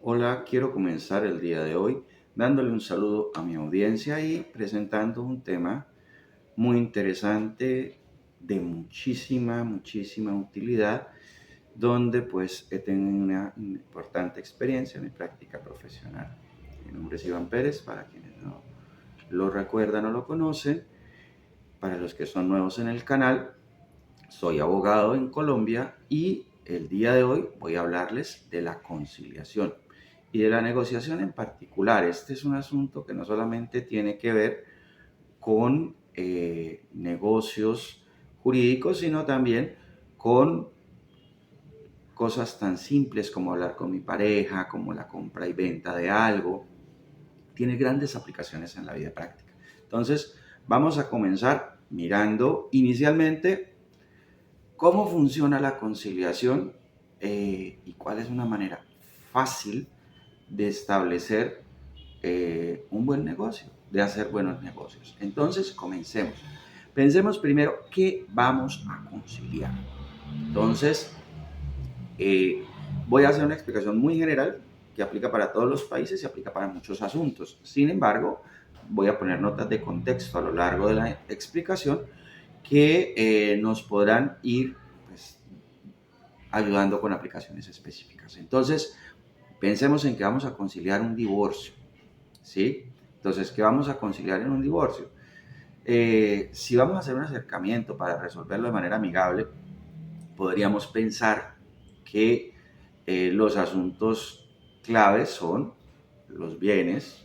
Hola, quiero comenzar el día de hoy dándole un saludo a mi audiencia y presentando un tema muy interesante de muchísima utilidad, donde pues he tenido una importante experiencia en mi práctica profesional. Mi nombre es Iván Pérez, para quienes no lo recuerdan o lo conocen. Para los que son nuevos en el canal, soy abogado en Colombia y el día de hoy voy a hablarles de la conciliación y de la negociación en particular. Este es un asunto que no solamente tiene que ver con negocios jurídicos, sino también con cosas tan simples como hablar con mi pareja, como la compra y venta de algo. Tiene grandes aplicaciones en la vida práctica. Entonces, vamos a comenzar mirando inicialmente cómo funciona la conciliación y cuál es una manera fácil de establecer un buen negocio, de hacer buenos negocios. Entonces, comencemos. Pensemos primero qué vamos a conciliar. Entonces, voy a hacer una explicación muy general que aplica para todos los países y aplica para muchos asuntos. Sin embargo, voy a poner notas de contexto a lo largo de la explicación que nos podrán ir pues, ayudando con aplicaciones específicas. Entonces, pensemos en que vamos a conciliar un divorcio, ¿sí? Entonces, ¿qué vamos a conciliar en un divorcio? Si vamos a hacer un acercamiento para resolverlo de manera amigable, podríamos pensar que los asuntos claves son los bienes,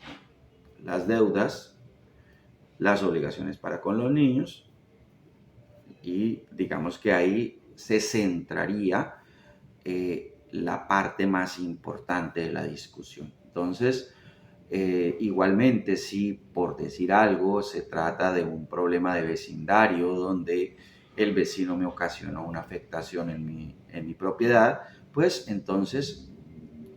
las deudas, las obligaciones para con los niños, y digamos que ahí se centraría la parte más importante de la discusión. Entonces, igualmente, si por decir algo se trata de un problema de vecindario donde el vecino me ocasionó una afectación en mi propiedad, pues entonces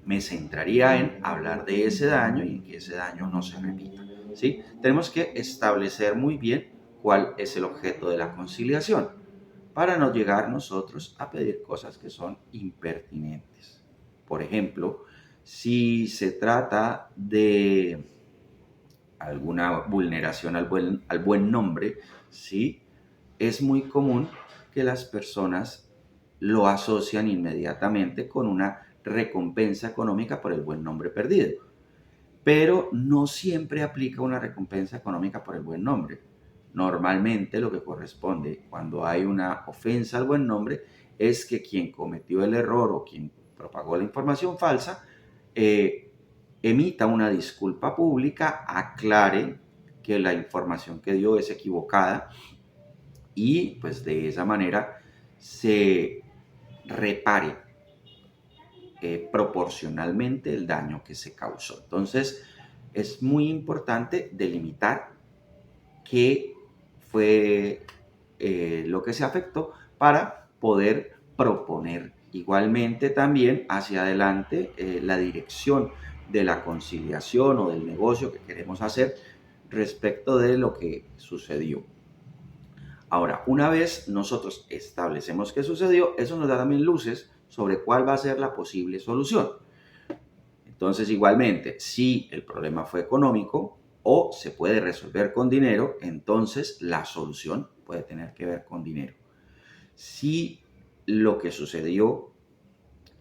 me centraría en hablar de ese daño y en que ese daño no se repita. ¿Sí? Tenemos que establecer muy bien cuál es el objeto de la conciliación para no llegar nosotros a pedir cosas que son impertinentes. Por ejemplo, si se trata de alguna vulneración al buen nombre, ¿sí? Es muy común que las personas lo asocian inmediatamente con una recompensa económica por el buen nombre perdido. Pero no siempre aplica una recompensa económica por el buen nombre. Normalmente lo que corresponde cuando hay una ofensa al buen nombre es que quien cometió el error o quien propagó la información falsa eh, emita una disculpa pública, aclare que la información que dio es equivocada y pues de esa manera se repare proporcionalmente el daño que se causó. Entonces, es muy importante delimitar qué fue lo que se afectó para poder proponer igualmente también hacia adelante la dirección de la conciliación o del negocio que queremos hacer respecto de lo que sucedió. Ahora, una vez nosotros establecemos qué sucedió, eso nos da también luces sobre cuál va a ser la posible solución. Entonces, igualmente, si el problema fue económico o se puede resolver con dinero, entonces la solución puede tener que ver con dinero. Si lo que sucedió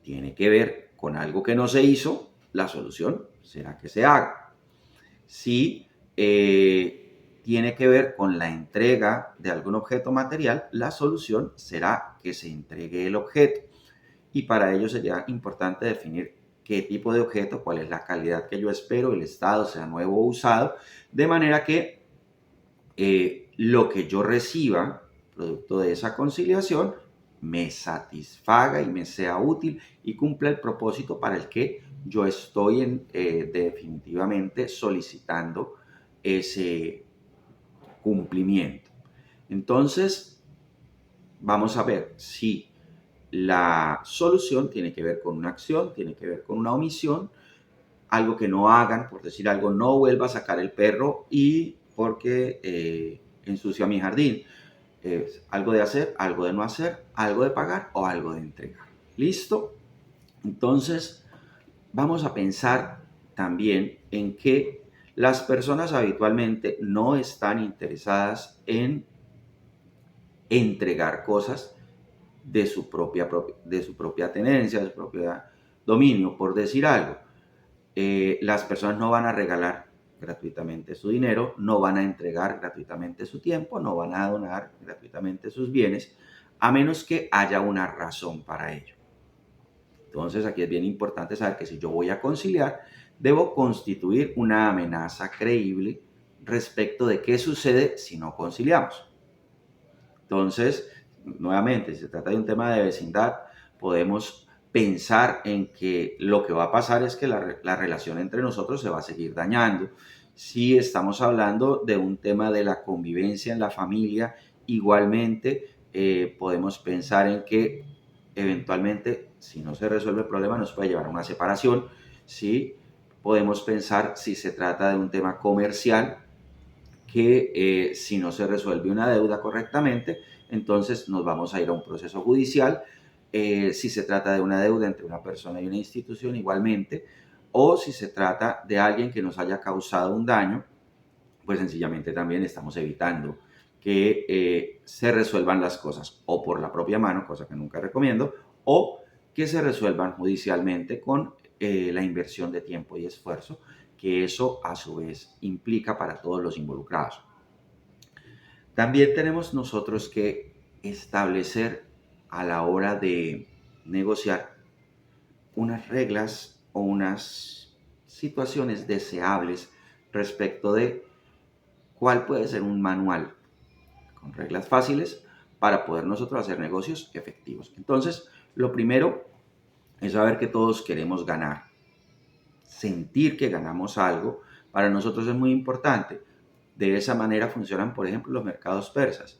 tiene que ver con algo que no se hizo, la solución será que se haga. Si tiene que ver con la entrega de algún objeto material, la solución será que se entregue el objeto. Y para ello sería importante definir qué tipo de objeto, cuál es la calidad que yo espero, el estado, sea nuevo o usado, de manera que lo que yo reciba, producto de esa conciliación, me satisfaga y me sea útil y cumpla el propósito para el que yo estoy definitivamente solicitando ese cumplimiento. Entonces, vamos a ver si la solución tiene que ver con una acción, tiene que ver con una omisión, algo que no hagan, por decir algo, no vuelva a sacar el perro y porque ensucia mi jardín. Algo de hacer, algo de no hacer, algo de pagar o algo de entregar. ¿Listo? Entonces, vamos a pensar también en que las personas habitualmente no están interesadas en entregar cosas de su propia tenencia, de su propio dominio, por decir algo. Las personas no van a regalar gratuitamente su dinero, no van a entregar gratuitamente su tiempo, no van a donar gratuitamente sus bienes, a menos que haya una razón para ello. Entonces aquí es bien importante saber que si yo voy a conciliar, debo constituir una amenaza creíble respecto de qué sucede si no conciliamos. Entonces, nuevamente, si se trata de un tema de vecindad, podemos pensar en que lo que va a pasar es que la relación entre nosotros se va a seguir dañando. Si estamos hablando de un tema de la convivencia en la familia, igualmente podemos pensar en que eventualmente, si no se resuelve el problema, nos puede llevar a una separación. ¿Sí? Podemos pensar si se trata de un tema comercial, que si no se resuelve una deuda correctamente, entonces nos vamos a ir a un proceso judicial. Si se trata de una deuda entre una persona y una institución, igualmente, o si se trata de alguien que nos haya causado un daño, pues sencillamente también estamos evitando que se resuelvan las cosas o por la propia mano, cosa que nunca recomiendo, o que se resuelvan judicialmente con la inversión de tiempo y esfuerzo que eso a su vez implica para todos los involucrados. También tenemos nosotros que establecer a la hora de negociar unas reglas o unas situaciones deseables respecto de cuál puede ser un manual con reglas fáciles para poder nosotros hacer negocios efectivos. Entonces, lo primero es saber que todos queremos ganar. Sentir que ganamos algo para nosotros es muy importante. De esa manera funcionan, por ejemplo, los mercados persas.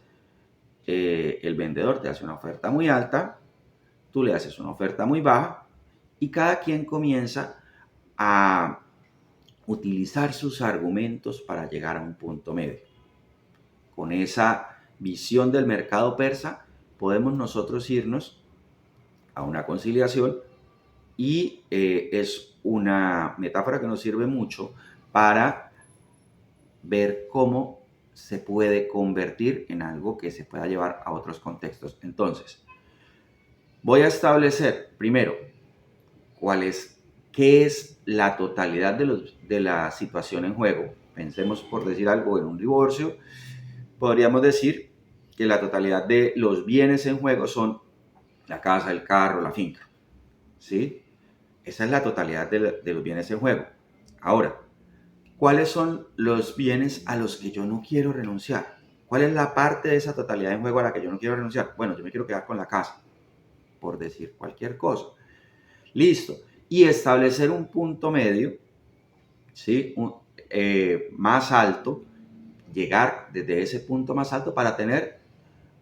El vendedor te hace una oferta muy alta, tú le haces una oferta muy baja y cada quien comienza a utilizar sus argumentos para llegar a un punto medio. Con esa visión del mercado persa podemos nosotros irnos a una conciliación y es una metáfora que nos sirve mucho para ver cómo se puede convertir en algo que se pueda llevar a otros contextos. Entonces, voy a establecer primero qué es la totalidad de la situación en juego. Pensemos, por decir algo, en un divorcio. Podríamos decir que la totalidad de los bienes en juego son la casa, el carro, la finca. ¿Sí? Esa es la totalidad de los bienes en juego. Ahora, ¿cuáles son los bienes a los que yo no quiero renunciar? ¿Cuál es la parte de esa totalidad en juego a la que yo no quiero renunciar? Bueno, yo me quiero quedar con la casa, por decir cualquier cosa. Listo. Y establecer un punto medio, ¿sí? Más alto, llegar desde ese punto más alto para tener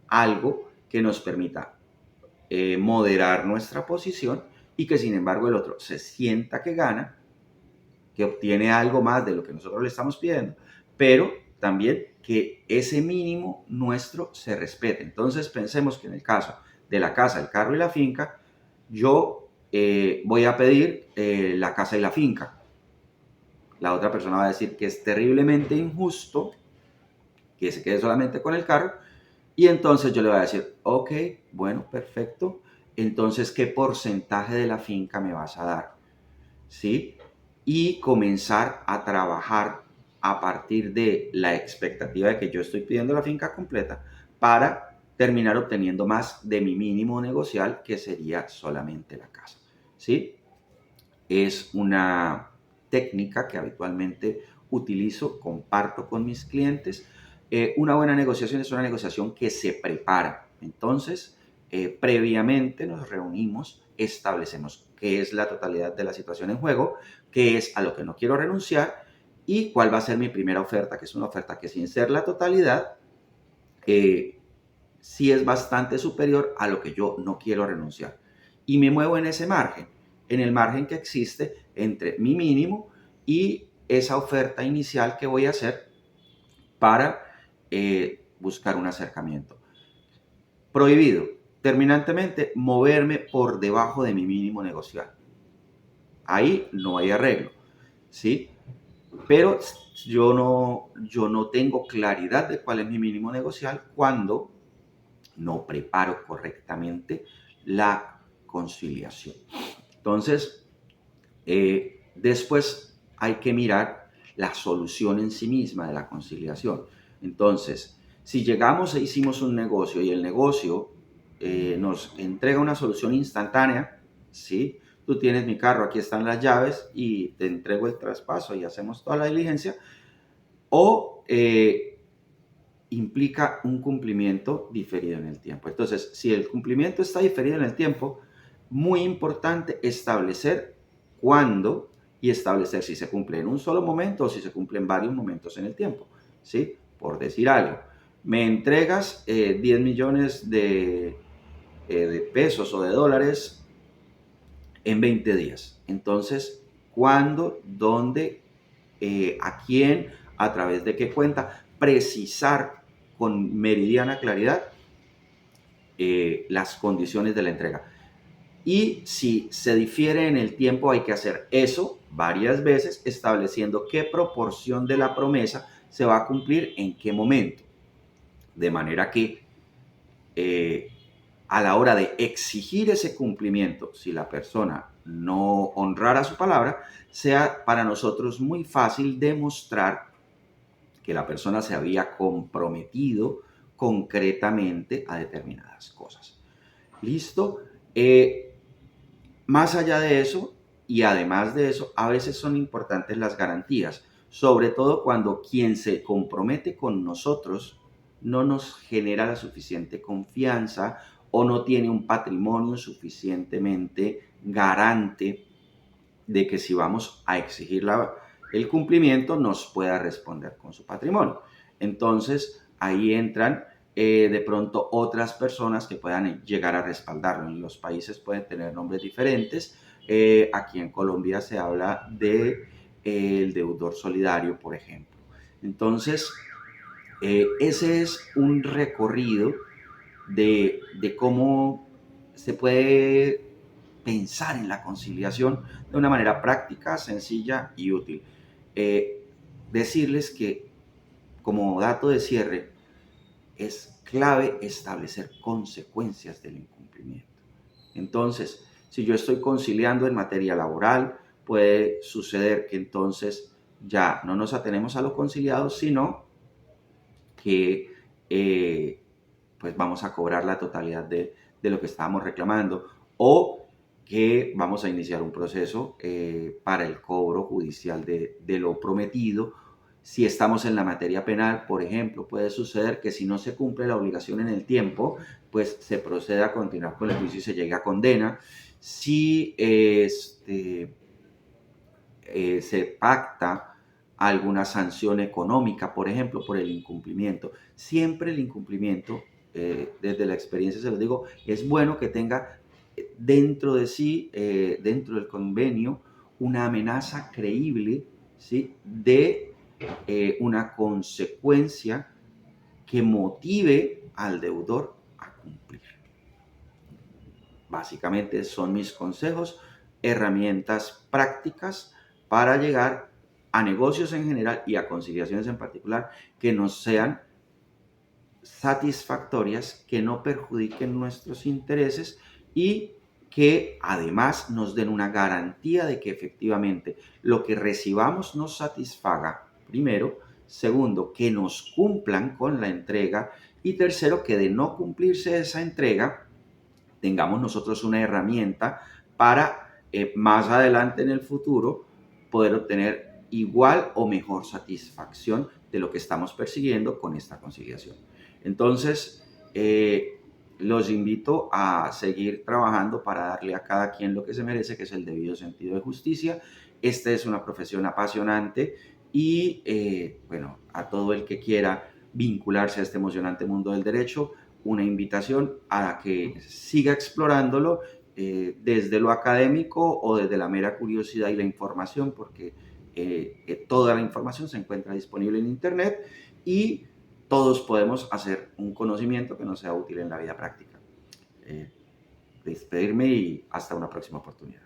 algo que nos permita moderar nuestra posición y que sin embargo el otro se sienta que gana, que obtiene algo más de lo que nosotros le estamos pidiendo, pero también que ese mínimo nuestro se respete. Entonces pensemos que en el caso de la casa, el carro y la finca, yo voy a pedir la casa y la finca. La otra persona va a decir que es terriblemente injusto que se quede solamente con el carro y entonces yo le voy a decir, ok, bueno, perfecto, entonces ¿qué porcentaje de la finca me vas a dar? ¿Sí? Y comenzar a trabajar a partir de la expectativa de que yo estoy pidiendo la finca completa para terminar obteniendo más de mi mínimo negocial, que sería solamente la casa. ¿Sí? Es una técnica que habitualmente utilizo, comparto con mis clientes. Una buena negociación es una negociación que se prepara. Entonces, previamente nos reunimos, establecemos qué es la totalidad de la situación en juego, qué es a lo que no quiero renunciar y cuál va a ser mi primera oferta, que es una oferta que sin ser la totalidad, sí es bastante superior a lo que yo no quiero renunciar. Y me muevo en ese margen, en el margen que existe entre mi mínimo y esa oferta inicial que voy a hacer para buscar un acercamiento. Prohibido, terminantemente, moverme por debajo de mi mínimo negocial. ahí no hay arreglo, ¿sí? Pero yo no tengo claridad de cuál es mi mínimo negocial cuando no preparo correctamente la conciliación. Entonces, después hay que mirar la solución en sí misma de la conciliación. Entonces, si llegamos e hicimos un negocio y el negocio nos entrega una solución instantánea, ¿sí? Tú tienes mi carro, aquí están las llaves y te entrego el traspaso y hacemos toda la diligencia, o implica un cumplimiento diferido en el tiempo. Entonces, si el cumplimiento está diferido en el tiempo, muy importante establecer cuándo y establecer si se cumple en un solo momento o si se cumple en varios momentos en el tiempo, ¿sí? Por decir algo, me entregas 10 millones de pesos o de dólares en 20 días. Entonces, ¿cuándo, dónde, a quién, a través de qué cuenta? Precisar con meridiana claridad las condiciones de la entrega. Y si se difiere en el tiempo, hay que hacer eso varias veces, estableciendo qué proporción de la promesa se va a cumplir en qué momento. De manera que a la hora de exigir ese cumplimiento, si la persona no honrara su palabra, sea para nosotros muy fácil demostrar que la persona se había comprometido concretamente a determinadas cosas. ¿Listo? Más allá de eso, y además de eso, a veces son importantes las garantías, sobre todo cuando quien se compromete con nosotros no nos genera la suficiente confianza o no tiene un patrimonio suficientemente garante de que si vamos a exigir el cumplimiento nos pueda responder con su patrimonio. Entonces ahí entran de pronto otras personas que puedan llegar a respaldarlo. En los países pueden tener nombres diferentes. Aquí en Colombia se habla de el deudor solidario, por ejemplo. Entonces, ese es un recorrido de cómo se puede pensar en la conciliación de una manera práctica, sencilla y útil. Eh, Decirles que como dato de cierre es clave establecer consecuencias del incumplimiento. Entonces, si yo estoy conciliando en materia laboral, puede suceder que entonces ya no nos atenemos a lo conciliado, sino que pues vamos a cobrar la totalidad de lo que estábamos reclamando, o que vamos a iniciar un proceso para el cobro judicial de lo prometido. Si estamos en la materia penal, por ejemplo, puede suceder que si no se cumple la obligación en el tiempo, pues se procede a continuar con el juicio y se llega a condena. Si se pacta alguna sanción económica, por ejemplo, por el incumplimiento. Siempre el incumplimiento, desde la experiencia se lo digo, es bueno que tenga dentro de sí, dentro del convenio, una amenaza creíble, ¿sí? De una consecuencia que motive al deudor a cumplir. Básicamente son mis consejos, herramientas prácticas para llegar a negocios en general y a conciliaciones en particular que nos sean satisfactorias, que no perjudiquen nuestros intereses y que además nos den una garantía de que efectivamente lo que recibamos nos satisfaga, primero; segundo, que nos cumplan con la entrega; y tercero, que de no cumplirse esa entrega, tengamos nosotros una herramienta para más adelante en el futuro poder obtener igual o mejor satisfacción de lo que estamos persiguiendo con esta conciliación. Entonces, los invito a seguir trabajando para darle a cada quien lo que se merece, que es el debido sentido de justicia. Esta es una profesión apasionante y, bueno, a todo el que quiera vincularse a este emocionante mundo del derecho, una invitación a que siga explorándolo desde lo académico o desde la mera curiosidad y la información, porque toda la información se encuentra disponible en Internet y todos podemos hacer un conocimiento que nos sea útil en la vida práctica. Despedirme y hasta una próxima oportunidad.